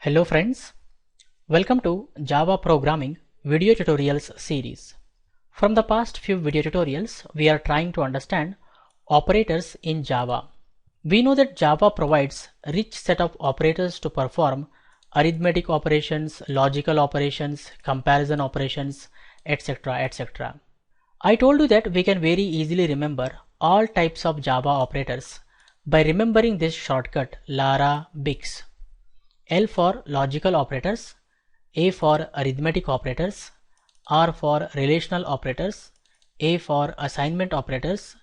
Hello friends, welcome to Java Programming Video Tutorials series. From the past few video tutorials, we are trying to understand operators in Java. We know that Java provides a rich set of operators to perform arithmetic operations, logical operations, comparison operations, etc. etc. I told you that we can very easily remember all types of Java operators by remembering this shortcut Lara Bix. L for logical operators, A for arithmetic operators, R for relational operators, A for assignment operators,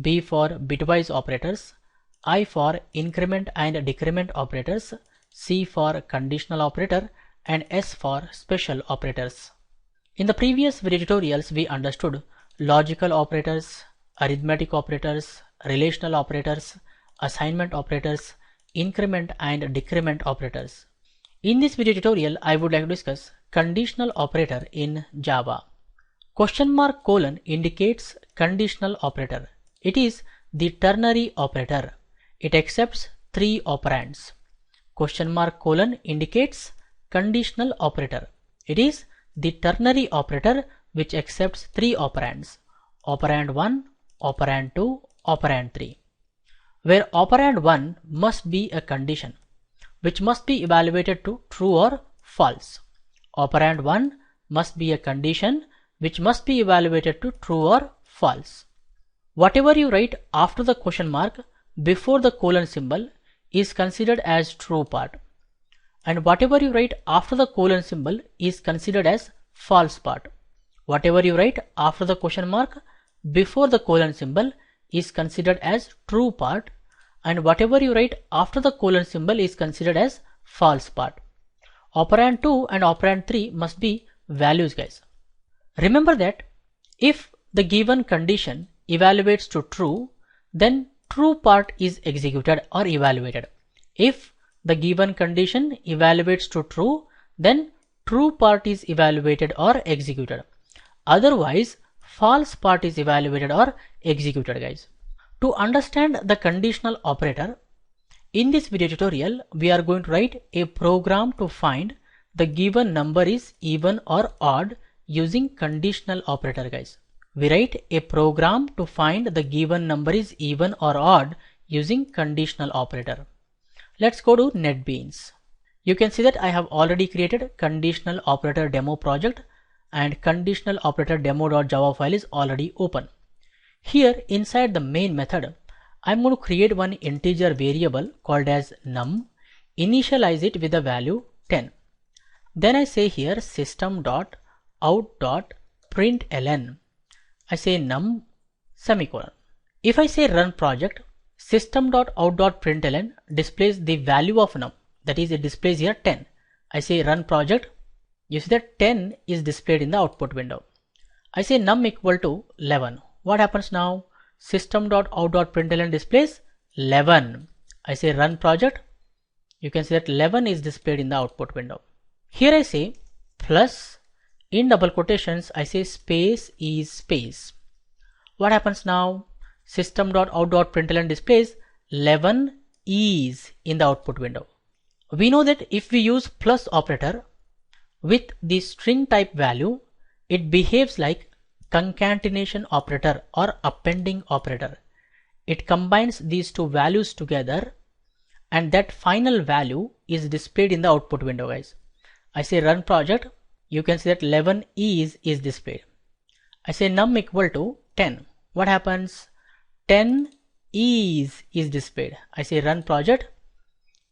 B for bitwise operators, I for increment and decrement operators, C for conditional operator, and S for special operators. In the previous video tutorials, we understood logical operators, arithmetic operators, relational operators, assignment operators, increment and decrement operators. In this video tutorial, I would like to discuss conditional operator in Java. Question mark colon indicates conditional operator. It is the ternary operator. It accepts 3 operands. Question mark colon indicates conditional operator. It is the ternary operator which accepts 3 operands. Operand 1, operand 2, operand 3. Where operand 1 must be a condition which must be evaluated to true or false. Operand 1 must be a condition which must be evaluated to true or false. Whatever you write after the question mark before the colon symbol is considered as true part, and whatever you write after the colon symbol is considered as false part. Whatever you write after the question mark before the colon symbol is considered as true part, and whatever you write after the colon symbol is considered as false part. Operand 2 and operand 3 must be values, guys. Remember that if the given condition evaluates to true, then true part is executed or evaluated. If the given condition evaluates to true, then true part is evaluated or executed. Otherwise, false part is evaluated or executed, guys. To understand the conditional operator, in this video tutorial, we are going to write a program to find the given number is even or odd using conditional operator, guys. We write a program to find the given number is even or odd using conditional operator. Let's go to NetBeans. You can see that I have already created conditional operator demo project, and conditional operator demo.java file is already open. Here inside the main method, I'm going to create one integer variable called as num, initialize it with the value 10. Then I say here system.out.println. I say num semicolon. If I say run project, system.out.println displays the value of num, that is it displays here 10. I say run project, you see that 10 is displayed in the output window. I say num equal to 11. What happens now? System.out.println displays 11. I say run project. You can see that 11 is displayed in the output window. Here I say plus, in double quotations I say space is space. What happens now? System.out.println displays 11 is in the output window. We know that if we use plus operator with the string type value, it behaves like concatenation operator or appending operator. It combines these two values together, and that final value is displayed in the output window, guys. I say run project. You can see that 11 is displayed. I say num equal to 10. What happens? 10 is displayed. I say run project.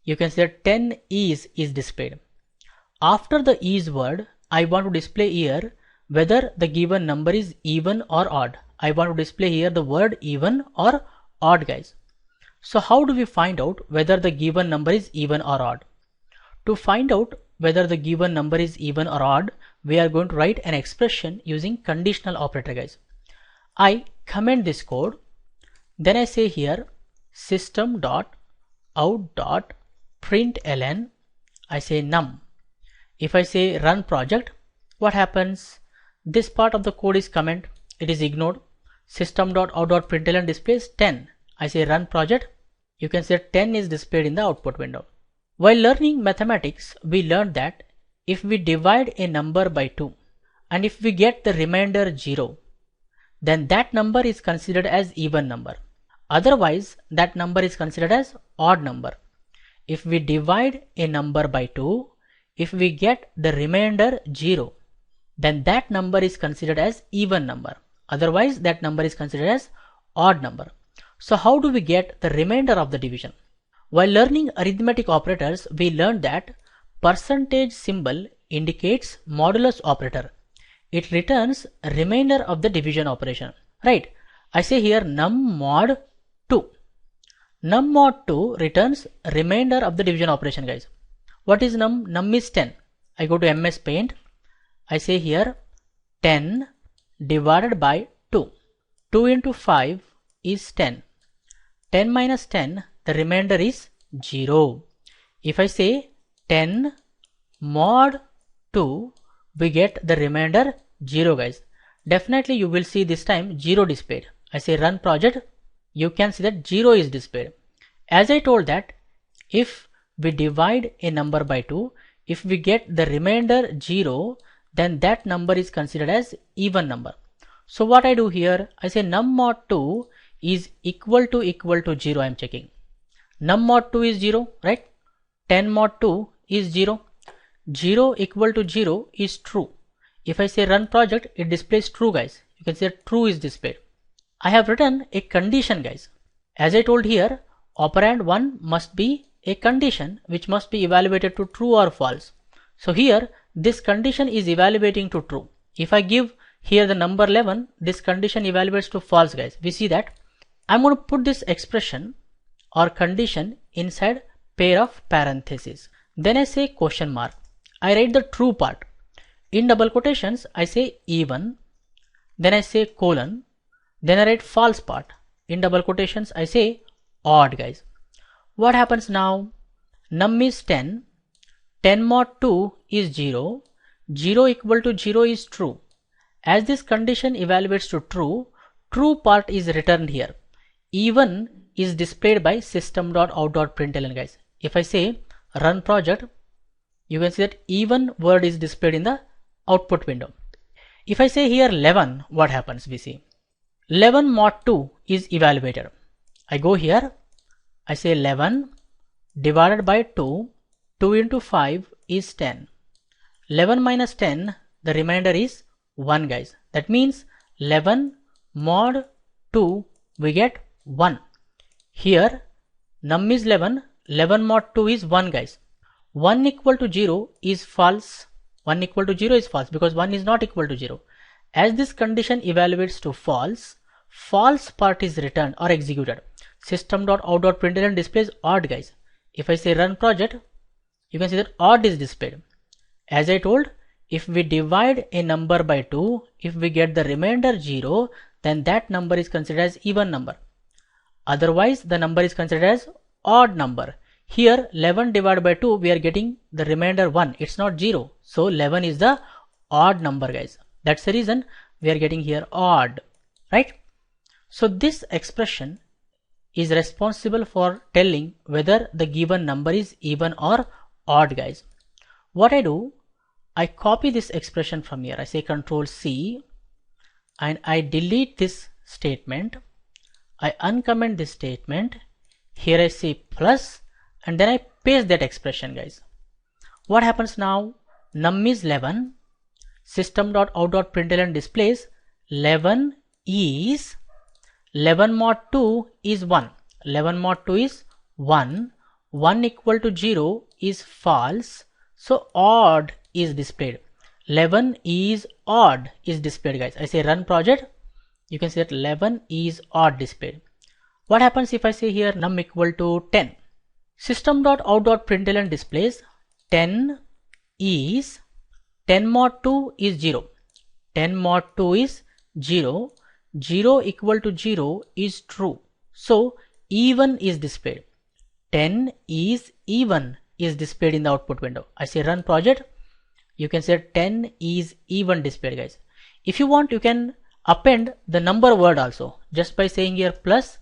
You can see that 10 is displayed. After the is word, I want to display here whether the given number is even or odd. I want to display here the word even or odd, guys. So how do we find out whether the given number is even or odd? To find out whether the given number is even or odd, we are going to write an expression using conditional operator, guys. I comment this code, then I say here system.out.println, I say num. If I say run project, what happens? This part of the code is comment, it is ignored. System.out.println displays 10. I say run project. You can see 10 is displayed in the output window. While learning mathematics, we learned that if we divide a number by 2 and if we get the remainder 0, then that number is considered as even number. Otherwise, that number is considered as odd number. If we divide a number by 2, if we get the remainder 0, then that number is considered as even number. Otherwise, that number is considered as odd number. So how do we get the remainder of the division? While learning arithmetic operators, we learned that percentage symbol indicates modulus operator. It returns remainder of the division operation, right? I say here num mod 2. Num mod 2 returns remainder of the division operation, guys. What is num? Num is 10. I go to MS Paint. I say here 10 divided by 2. 2 into 5 is 10. 10 minus 10, the remainder is 0. If I say 10 mod 2, we get the remainder 0, guys. Definitely you will see this time 0 displayed. I say run project, you can see that 0 is displayed. As I told that if we divide a number by 2, if we get the remainder 0, then that number is considered as even number. So what I do here, I say num mod 2 is equal to 0. I am checking. Num mod 2 is 0, right? 10 mod 2 is 0. 0 equal to 0 is true. If I say run project, it displays true, guys. You can see that true is displayed. I have written a condition, guys. As I told here, operand 1 must be a condition which must be evaluated to true or false. So here this condition is evaluating to true. If I give here the number 11, this condition evaluates to false, guys. We see that. I'm going to put this expression or condition inside pair of parentheses. Then I say question mark. I write the true part. In double quotations, I say even. Then I say colon. Then I write false part. In double quotations, I say odd, guys. What happens now? Num is 10. 10 mod 2 is 0. 0 equal to 0 is true. As this condition evaluates to true, true part is returned here. Even is displayed by system.out.println, guys. If I say run project, you can see that even word is displayed in the output window. If I say here 11, what happens? We see 11 mod 2 is evaluated. I go here, I say 11 divided by 2. 2 into 5 is 10. 11 minus 10, the remainder is 1, guys. That means 11 mod 2, we get 1. Here num is 11, 11 mod 2 is 1, guys. 1 equal to 0 is false. 1 equal to 0 is false because 1 is not equal to 0. As this condition evaluates to false, false part is returned or executed. System.out.println displays odd, guys. If I say run project, you can see that odd is displayed. As I told, if we divide a number by 2, if we get the remainder 0, then that number is considered as even number. Otherwise, the number is considered as odd number. Here 11 divided by 2, we are getting the remainder 1. It's not 0. So 11 is the odd number, guys. That's the reason we are getting here odd, right? So this expression is responsible for telling whether the given number is even or odd, guys. What I do, I copy this expression from here. I say Control C and I delete this statement. I uncomment this statement. Here I say plus and then I paste that expression, guys. What happens now? Num is 11. System.out.println displays 11 is 11 mod 2 is 1. 11 mod 2 is 1. 1 equal to 0 is false. So odd is displayed. 11 is odd is displayed, guys. I say run project. You can see that 11 is odd displayed. What happens if I say here num equal to 10? System.out.println displays 10 is 10 mod 2 is 0. 10 mod 2 is 0. 0 equal to 0 is true. So even is displayed. 10 is even is displayed in the output window. I say run project. You can say 10 is even displayed, guys. If you want, you can append the number word also just by saying here plus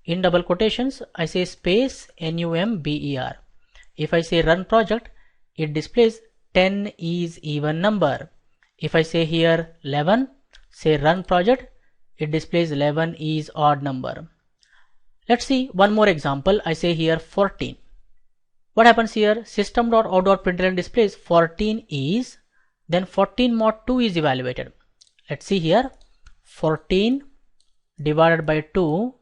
in double quotations. I say space number. If I say run project, it displays 10 is even number. If I say here 11, say run project, it displays 11 is odd number. Let's see one more example. I say here 14. What happens here? System.out.println displays 14 is, then 14 mod 2 is evaluated. Let's see here. 14 divided by 2,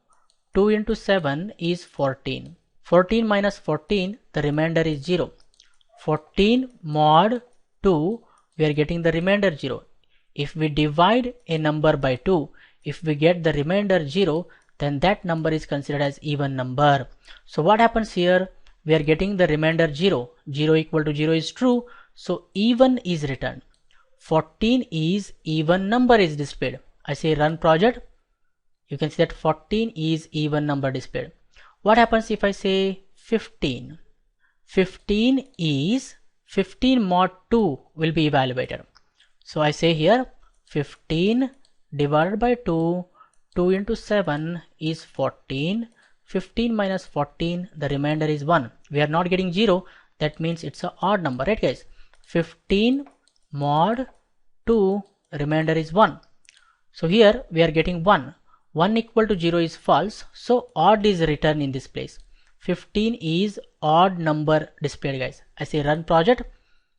2 into 7 is 14. 14 minus 14, the remainder is 0. 14 mod 2, we are getting the remainder 0. If we divide a number by 2, if we get the remainder 0, then that number is considered as even number. So what happens here? We are getting the remainder 0. 0 equal to 0 is true. So even is returned. 14 is even number is displayed. I say run project. You can see that 14 is even number displayed. What happens if I say 15? 15 is 15 mod 2 will be evaluated. So I say here 15 divided by 2, 2 into 7 is 14. 15 minus 14, the remainder is 1. We are not getting 0. That means it's an odd number, right guys? 15 mod 2, remainder is 1. So here we are getting 1. 1 equal to 0 is false. So odd is returned in this place. 15 is odd number displayed, guys. I say run project.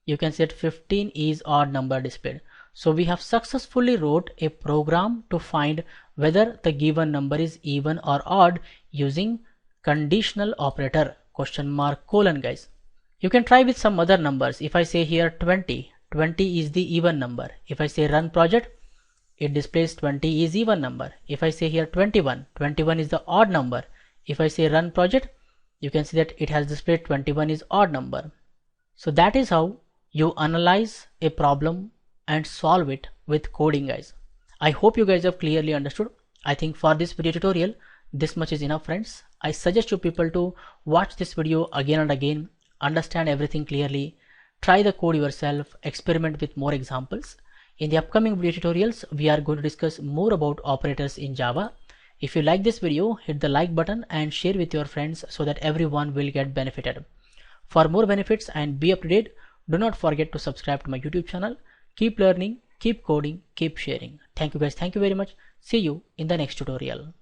You can set 15 is odd number displayed. So we have successfully wrote a program to find whether the given number is even or odd using conditional operator question mark colon, guys. You can try with some other numbers. If I say here 20, 20 is the even number. If I say run project, it displays 20 is even number. If I say here 21, 21 is the odd number. If I say run project, you can see that it has displayed 21 is odd number. So that is how you analyze a problem and solve it with coding, guys. I hope you guys have clearly understood. I think for this video tutorial, this much is enough, friends. I suggest you people to watch this video again and again, understand everything clearly, try the code yourself, experiment with more examples. In the upcoming video tutorials, we are going to discuss more about operators in Java. If you like this video, hit the like button and share with your friends so that everyone will get benefited. For more benefits and be up to date, do not forget to subscribe to my YouTube channel. Keep learning, keep coding, keep sharing. Thank you guys. Thank you very much. See you in the next tutorial.